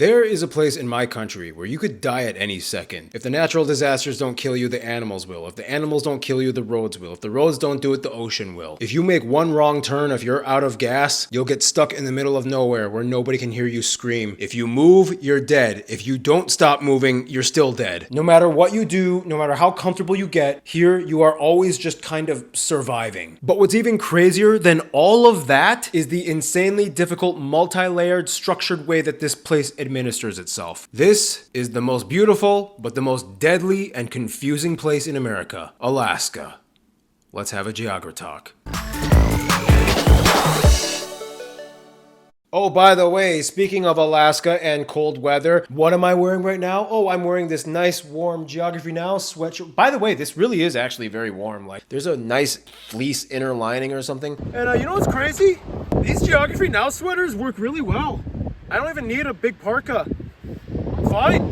There is a place in my country where you could die at any second. If the natural disasters don't kill you, the animals will. If the animals don't kill you, the roads will. If the roads don't do it, the ocean will. If you make one wrong turn, if you're out of gas, you'll get stuck in the middle of nowhere where nobody can hear you scream. If you move, you're dead. If you don't stop moving, you're still dead. No matter what you do, no matter how comfortable you get, here you are always just kind of surviving. But what's even crazier than all of that is the insanely difficult, multi-layered, structured way that this place administers itself. This is the most beautiful, but the most deadly and confusing place in America, Alaska. Let's have a geography talk. Oh, by the way, speaking of Alaska and cold weather, what am I wearing right now? Oh, I'm wearing this nice warm Geography Now sweatshirt. By the way, this really is actually very warm. Like, there's a nice fleece inner lining or something. And you know what's crazy? These Geography Now sweaters work really well. I don't even need a big parka. I'm fine.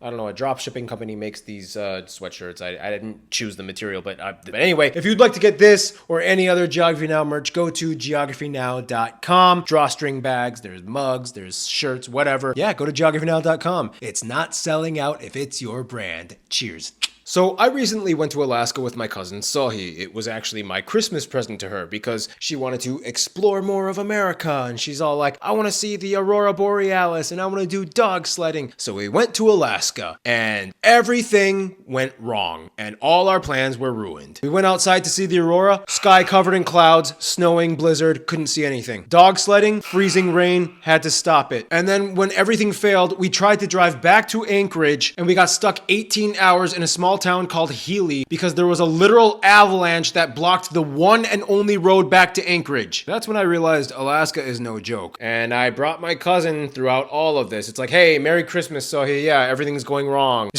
I don't know, a drop shipping company makes these sweatshirts. I didn't choose the material, but anyway, if you'd like to get this or any other Geography Now merch, go to geographynow.com. Drawstring bags, there's mugs, there's shirts, whatever. Yeah, go to geographynow.com. It's not selling out if it's your brand. Cheers. So I recently went to Alaska with my cousin Sohi. It was actually my Christmas present to her because she wanted to explore more of America, and she's all like, I want to see the Aurora Borealis and I want to do dog sledding. So we went to Alaska and everything went wrong and all our plans were ruined. We went outside to see the Aurora, sky covered in clouds, snowing, blizzard, couldn't see anything. Dog sledding, freezing rain, had to stop it. And then when everything failed, we tried to drive back to Anchorage and we got stuck 18 hours in a small town called Healy because there was a literal avalanche that blocked the one and only road back to Anchorage. That's when I realized Alaska is no joke. And I brought my cousin throughout all of this. It's like, hey, Merry Christmas, Sohi. Yeah, everything's going wrong.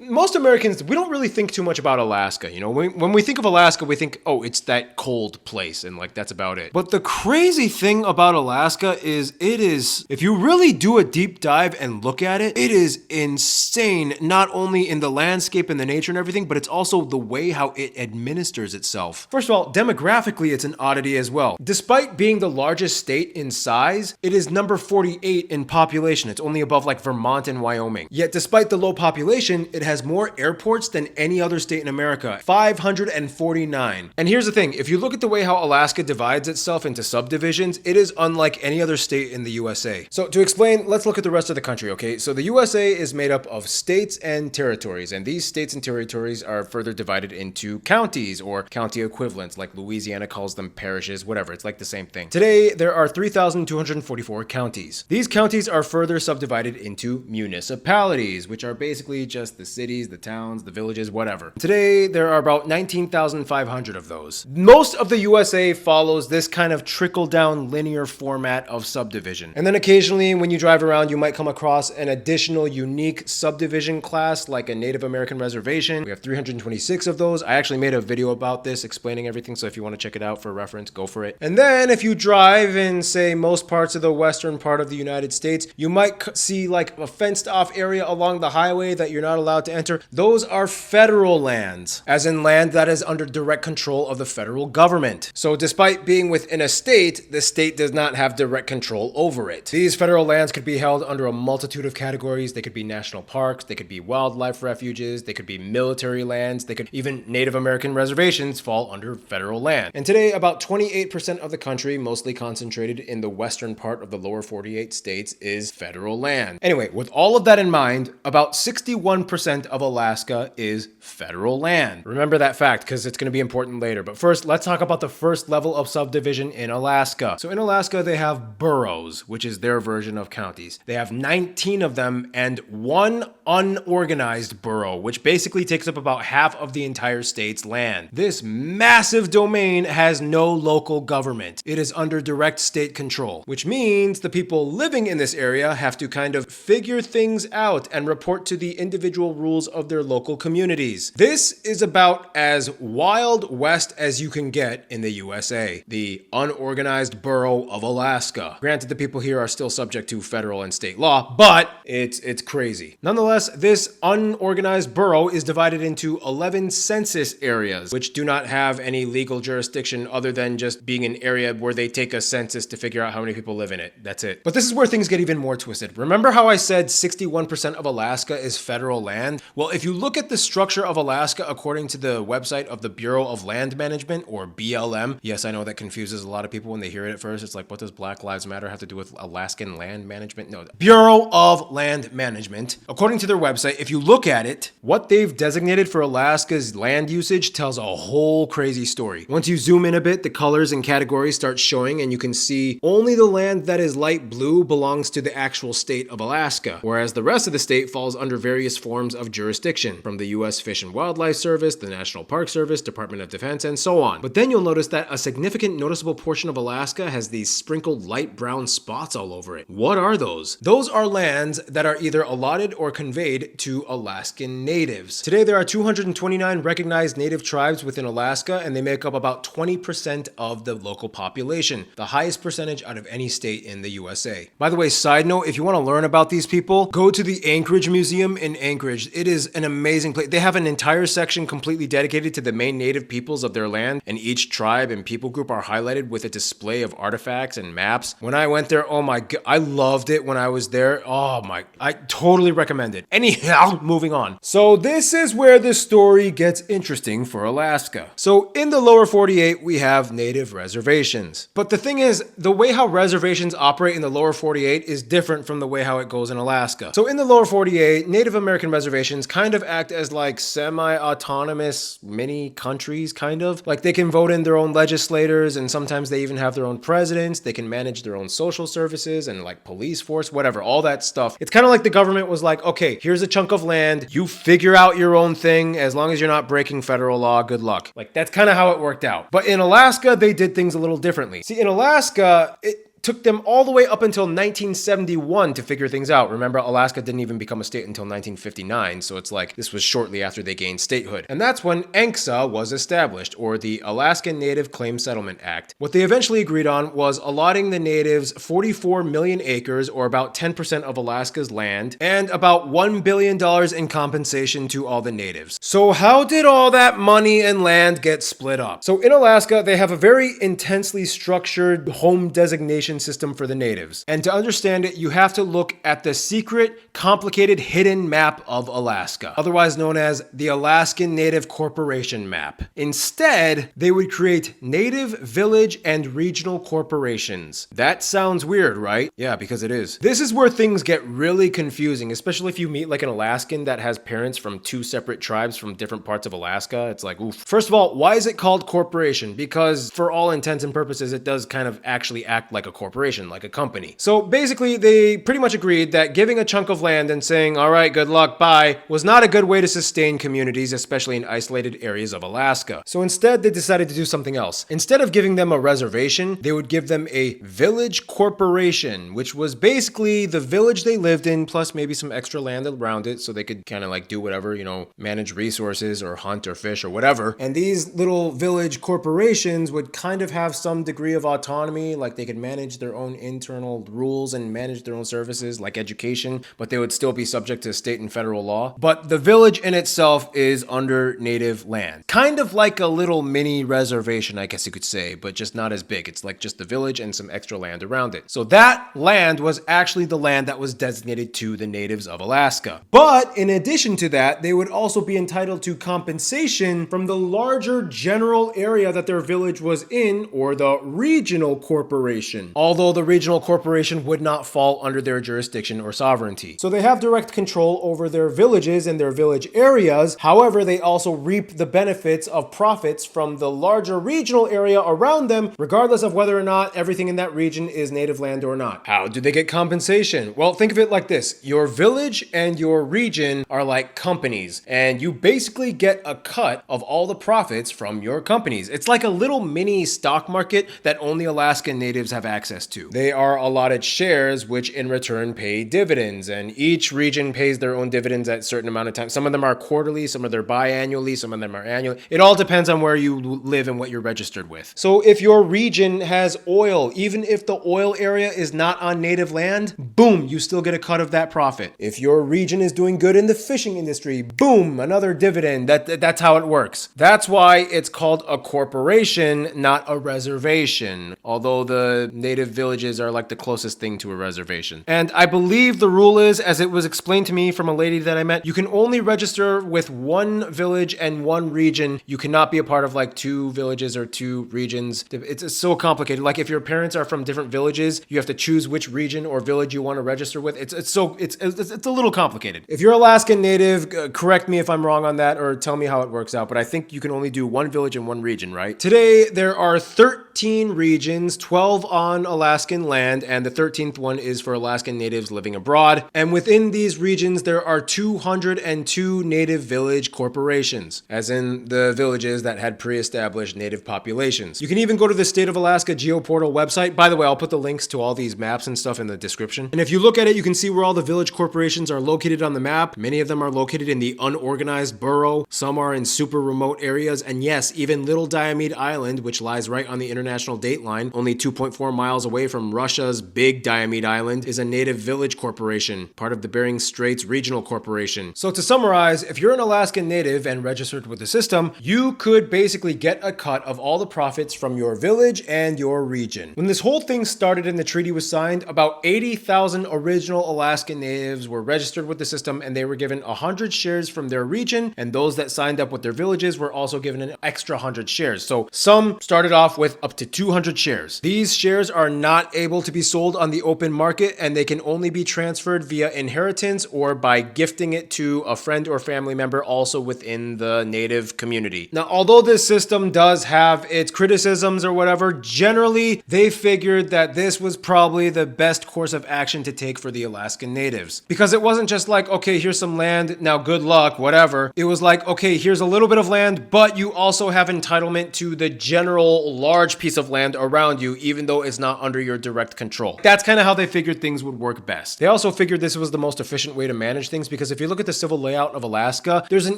Most Americans, we don't really think too much about Alaska. You know, when we think of Alaska, we think, oh, it's that cold place, and like that's about it. But the crazy thing about Alaska is if you really do a deep dive and look at it, it is insane, not only in the landscape and the nature and everything, but it's also the way how it administers itself. First of all, demographically, it's an oddity as well. Despite being the largest state in size, it is number 48 in population. It's only above like Vermont and Wyoming. Yet despite the low population, it has more airports than any other state in America, 549. And here's the thing, if you look at the way how Alaska divides itself into subdivisions, it is unlike any other state in the USA. So to explain, let's look at the rest of the country, okay? So the USA is made up of states and territories, and these states and territories are further divided into counties or county equivalents, like Louisiana calls them parishes, whatever, it's like the same thing. Today, there are 3,244 counties. These counties are further subdivided into municipalities, which are basically just the cities, the towns, the villages, whatever. Today, there are about 19,500 of those. Most of the USA follows this kind of trickle-down linear format of subdivision. And then occasionally, when you drive around, you might come across an additional unique subdivision class, like a Native American reservation. We have 326 of those. I actually made a video about this explaining everything, so if you want to check it out for reference, go for it. And then if you drive in, say, most parts of the western part of the United States, you might see like a fenced-off area along the highway that you're not allowed to enter. Those are federal lands, as in land that is under direct control of the federal government. So despite being within a state, the state does not have direct control over it. These federal lands could be held under a multitude of categories. They could be national parks, they could be wildlife refuges, they could be military lands, they could even Native American reservations fall under federal land. And today, about 28% of the country, mostly concentrated in the western part of the lower 48 states, is federal land. Anyway, with all of that in mind, about 61% of Alaska is federal land. Remember that fact because it's going to be important later. But first, let's talk about the first level of subdivision in Alaska. So in Alaska, they have boroughs, which is their version of counties. They have 19 of them and one unorganized borough, which basically takes up about half of the entire state's land. This massive domain has no local government. It is under direct state control, which means the people living in this area have to kind of figure things out and report to the individual rules rules of their local communities. This is about as Wild West as you can get in the USA, the unorganized borough of Alaska. Granted, the people here are still subject to federal and state law, but it's crazy. Nonetheless, this unorganized borough is divided into 11 census areas, which do not have any legal jurisdiction other than just being an area where they take a census to figure out how many people live in it. That's it. But this is where things get even more twisted. Remember how I said 61% of Alaska is federal land? Well, if you look at the structure of Alaska according to the website of the Bureau of Land Management, or BLM, yes, I know that confuses a lot of people when they hear it at first. It's like, what does Black Lives Matter have to do with Alaskan land management? No, Bureau of Land Management. According to their website, if you look at it, what they've designated for Alaska's land usage tells a whole crazy story. Once you zoom in a bit, the colors and categories start showing, and you can see only the land that is light blue belongs to the actual state of Alaska, whereas the rest of the state falls under various forms of jurisdiction, from the U.S. Fish and Wildlife Service, the National Park Service, Department of Defense, and so on. But then you'll notice that a significant noticeable portion of Alaska has these sprinkled light brown spots all over it. What are those? Those are lands that are either allotted or conveyed to Alaskan natives. Today there are 229 recognized native tribes within Alaska, and they make up about 20% of the local population, the highest percentage out of any state in the USA. By the way, side note, if you want to learn about these people, go to the Anchorage Museum in Anchorage. It is an amazing place. They have an entire section completely dedicated to the main native peoples of their land, and each tribe and people group are highlighted with a display of artifacts and maps. When I went there, oh my god, I loved it when I was there. Oh my, I totally recommend it. Anyhow, moving on. So this is where the story gets interesting for Alaska. So in the lower 48, we have native reservations. But the thing is, the way how reservations operate in the lower 48 is different from the way how it goes in Alaska. So in the lower 48, Native American reservations kind of act as like semi-autonomous mini countries, kind of. Like they can vote in their own legislators, and sometimes they even have their own presidents. They can manage their own social services and like police force, whatever, all that stuff. It's kind of like the government was like, okay, here's a chunk of land. You figure out your own thing. As long as you're not breaking federal law, good luck. Like that's kind of how it worked out. But in Alaska, they did things a little differently. See, in Alaska, it took them all the way up until 1971 to figure things out. Remember, Alaska didn't even become a state until 1959, so it's like this was shortly after they gained statehood. And that's when ANCSA was established, or the Alaskan Native Claims Settlement Act. What they eventually agreed on was allotting the natives 44 million acres, or about 10% of Alaska's land, and about $1 billion in compensation to all the natives. So how did all that money and land get split up? So in Alaska, they have a very intensely structured home designation system for the natives. And to understand it, you have to look at the secret, complicated, hidden map of Alaska, otherwise known as the Alaskan Native Corporation Map. Instead, they would create native, village, and regional corporations. That sounds weird, right? Yeah, because it is. This is where things get really confusing, especially if you meet like an Alaskan that has parents from two separate tribes from different parts of Alaska. It's like, oof. First of all, why is it called corporation? Because for all intents and purposes, it does kind of actually act like a corporation, like a company. So basically, they pretty much agreed that giving a chunk of land and saying, all right, good luck, bye, was not a good way to sustain communities, especially in isolated areas of Alaska. So instead, they decided to do something else. Instead of giving them a reservation, they would give them a village corporation, which was basically the village they lived in, plus maybe some extra land around it, so they could kind of like do whatever, you know, manage resources or hunt or fish or whatever. And these little village corporations would kind of have some degree of autonomy, like they could manage their own internal rules and manage their own services like education, but they would still be subject to state and federal law. But the village in itself is under native land. Kind of like a little mini reservation, I guess you could say, but just not as big. It's like just the village and some extra land around it. So that land was actually the land that was designated to the natives of Alaska. But in addition to that, they would also be entitled to compensation from the larger general area that their village was in, or the regional corporation. Although the regional corporation would not fall under their jurisdiction or sovereignty. So they have direct control over their villages and their village areas. However, they also reap the benefits of profits from the larger regional area around them, regardless of whether or not everything in that region is native land or not. How do they get compensation? Well, think of it like this. Your village and your region are like companies, and you basically get a cut of all the profits from your companies. It's like a little mini stock market that only Alaskan natives have access access to. They are allotted shares, which in return pay dividends, and each region pays their own dividends at a certain amount of time. Some of them are quarterly, some of them are biannually, some of them are annually. It all depends on where you live and what you're registered with. So if your region has oil, even if the oil area is not on native land, boom, you still get a cut of that profit. If your region is doing good in the fishing industry, boom, another dividend. That's how it works. That's why it's called a corporation, not a reservation. Although the native villages are like the closest thing to a reservation. And I believe the rule is, as it was explained to me from a lady that I met, you can only register with one village and one region. You cannot be a part of like two villages or two regions. It's so complicated. Like if your parents are from different villages, you have to choose which region or village you want to register with. It's a little complicated. If you're Alaskan native, correct me if I'm wrong on that or tell me how it works out, but I think you can only do one village and one region, right? Today, there are 13 regions, 12 on Alaskan land, and the 13th one is for Alaskan natives living abroad. And within these regions, there are 202 native village corporations, as in the villages that had pre-established native populations. You can even go to the State of Alaska Geoportal website. By the way, I'll put the links to all these maps and stuff in the description. And if you look at it, you can see where all the village corporations are located on the map. Many of them are located in the unorganized borough. Some are in super remote areas. And yes, even Little Diomede Island, which lies right on the international date line, only 2.4 miles away from Russia's Big Diomede Island, is a native village corporation, part of the Bering Straits Regional Corporation. So to summarize, if you're an Alaskan native and registered with the system, you could basically get a cut of all the profits from your village and your region. When this whole thing started and the treaty was signed, about 80,000 original Alaskan natives were registered with the system, and they were given 100 shares from their region, and those that signed up with their villages were also given an extra 100 shares. So some started off with up to 200 shares. These shares are not able to be sold on the open market, and they can only be transferred via inheritance or by gifting it to a friend or family member also within the native community. Now, although this system does have its criticisms or whatever, generally they figured that this was probably the best course of action to take for the Alaskan natives. Because it wasn't just like, okay, here's some land, now good luck, whatever. It was like, okay, here's a little bit of land, but you also have entitlement to the general large piece of land around you, even though it's not under your direct control. That's kind of how they figured things would work best. They also figured this was the most efficient way to manage things, because if you look at the civil layout of Alaska, there's an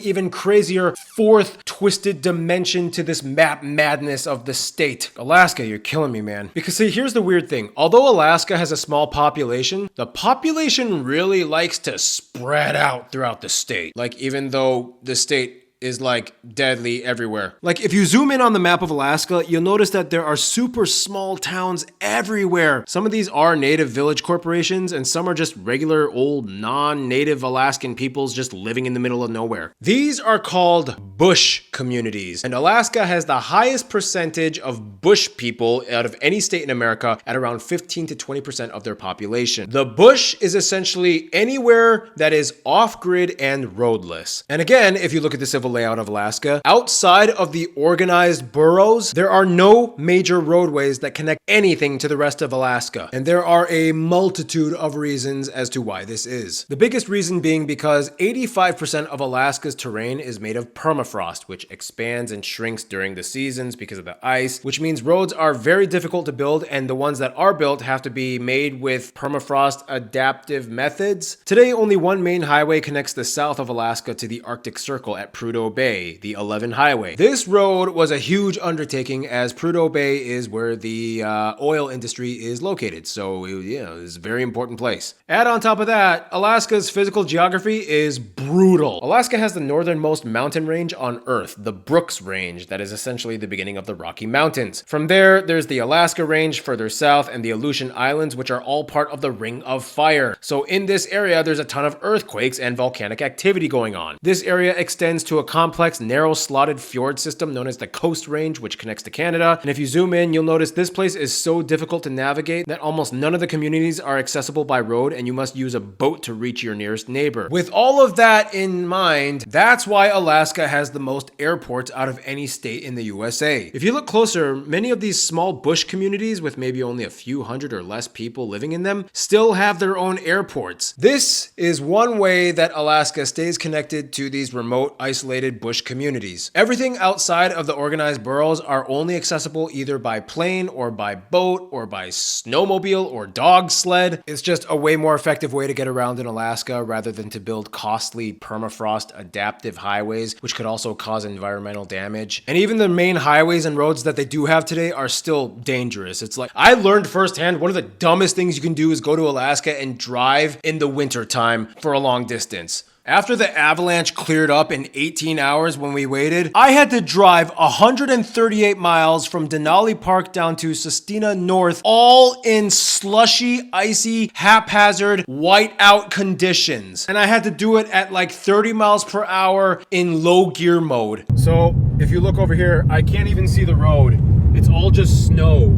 even crazier fourth twisted dimension to this map madness of the state. Alaska, you're killing me, man. Because see, here's the weird thing. Although Alaska has a small population, the population really likes to spread out throughout the state. Like, even though the state is like deadly everywhere. Like if you zoom in on the map of Alaska, you'll notice that there are super small towns everywhere. Some of these are native village corporations and some are just regular old non-native Alaskan peoples just living in the middle of nowhere. These are called bush communities, and Alaska has the highest percentage of bush people out of any state in America at around 15 to 20% of their population. The bush is essentially anywhere that is off-grid and roadless. And again, if you look at the civil layout of Alaska, outside of the organized boroughs, there are no major roadways that connect anything to the rest of Alaska. And there are a multitude of reasons as to why this is. The biggest reason being because 85% of Alaska's terrain is made of permafrost, which expands and shrinks during the seasons because of the ice, which means roads are very difficult to build, and the ones that are built have to be made with permafrost adaptive methods. Today, only one main highway connects the south of Alaska to the Arctic Circle at Prudhoe Bay, the 11 Highway. This road was a huge undertaking, as Prudhoe Bay is where the oil industry is located, so it's a very important place. Add on top of that, Alaska's physical geography is brutal. Alaska has the northernmost mountain range on Earth, the Brooks Range, that is essentially the beginning of the Rocky Mountains. From there, there's the Alaska Range further south and the Aleutian Islands, which are all part of the Ring of Fire. So in this area, there's a ton of earthquakes and volcanic activity going on. This area extends to a complex, narrow-slotted fjord system known as the Coast Range, which connects to Canada. And if you zoom in, you'll notice this place is so difficult to navigate that almost none of the communities are accessible by road, and you must use a boat to reach your nearest neighbor. With all of that that in mind, that's why Alaska has the most airports out of any state in the USA. If you look closer, many of these small bush communities with maybe only a few hundred or less people living in them still have their own airports. This is one way that Alaska stays connected to these remote, isolated bush communities. Everything outside of the organized boroughs are only accessible either by plane or by boat or by snowmobile or dog sled. It's just a way more effective way to get around in Alaska rather than to build costly permafrost adaptive highways, which could also cause environmental damage. And even the main highways and roads that they do have today are still dangerous. It's like, I learned firsthand, one of the dumbest things you can do is go to Alaska and drive in the winter time for a long distance. After the avalanche cleared up in 18 hours when we waited, I had to drive 138 miles from Denali Park down to Sustina North, all in slushy, icy, haphazard, whiteout conditions. And I had to do it at like 30 miles per hour in low gear mode. So if you look over here, I can't even see the road. It's all just snow.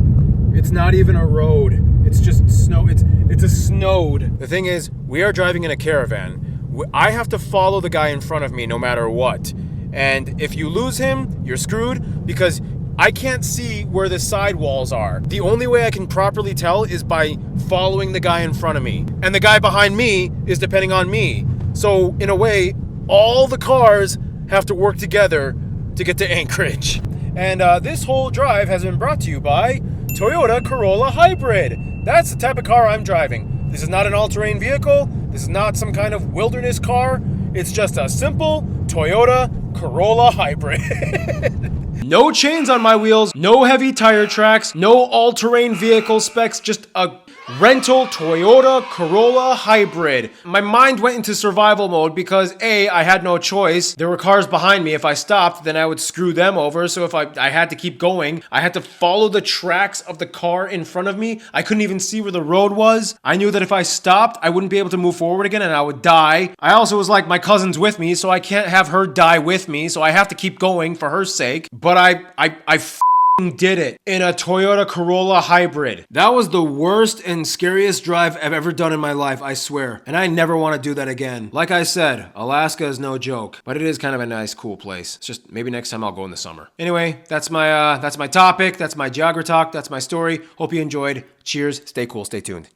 It's not even a road. It's just snow. It's a snowed. The thing is, we are driving in a caravan. I have to follow the guy in front of me no matter what. And if you lose him, you're screwed because I can't see where the sidewalls are. The only way I can properly tell is by following the guy in front of me. And the guy behind me is depending on me. So in a way, all the cars have to work together to get to Anchorage. And this whole drive has been brought to you by Toyota Corolla Hybrid. That's the type of car I'm driving. This is not an all-terrain vehicle. This is not some kind of wilderness car. It's just a simple Toyota Corolla Hybrid. No chains on my wheels, no heavy tire tracks, no all-terrain vehicle specs, just a rental Toyota Corolla Hybrid. My mind went into survival mode because A, I had no choice. There were cars behind me. If I stopped, then I would screw them over. So if I had to keep going, I had to follow the tracks of the car in front of me. I couldn't even see where the road was. I knew that if I stopped, I wouldn't be able to move forward again and I would die. I also was like, my cousin's with me, so I can't have her die with me. So I have to keep going for her sake. But I did it in a Toyota Corolla Hybrid. That was the worst and scariest drive I've ever done in my life, I swear. And I never want to do that again. Like I said, Alaska is no joke, but it is kind of a nice, cool place. It's just maybe next time I'll go in the summer. Anyway, that's my topic. That's my Geography talk. That's my story. Hope you enjoyed. Cheers. Stay cool. Stay tuned.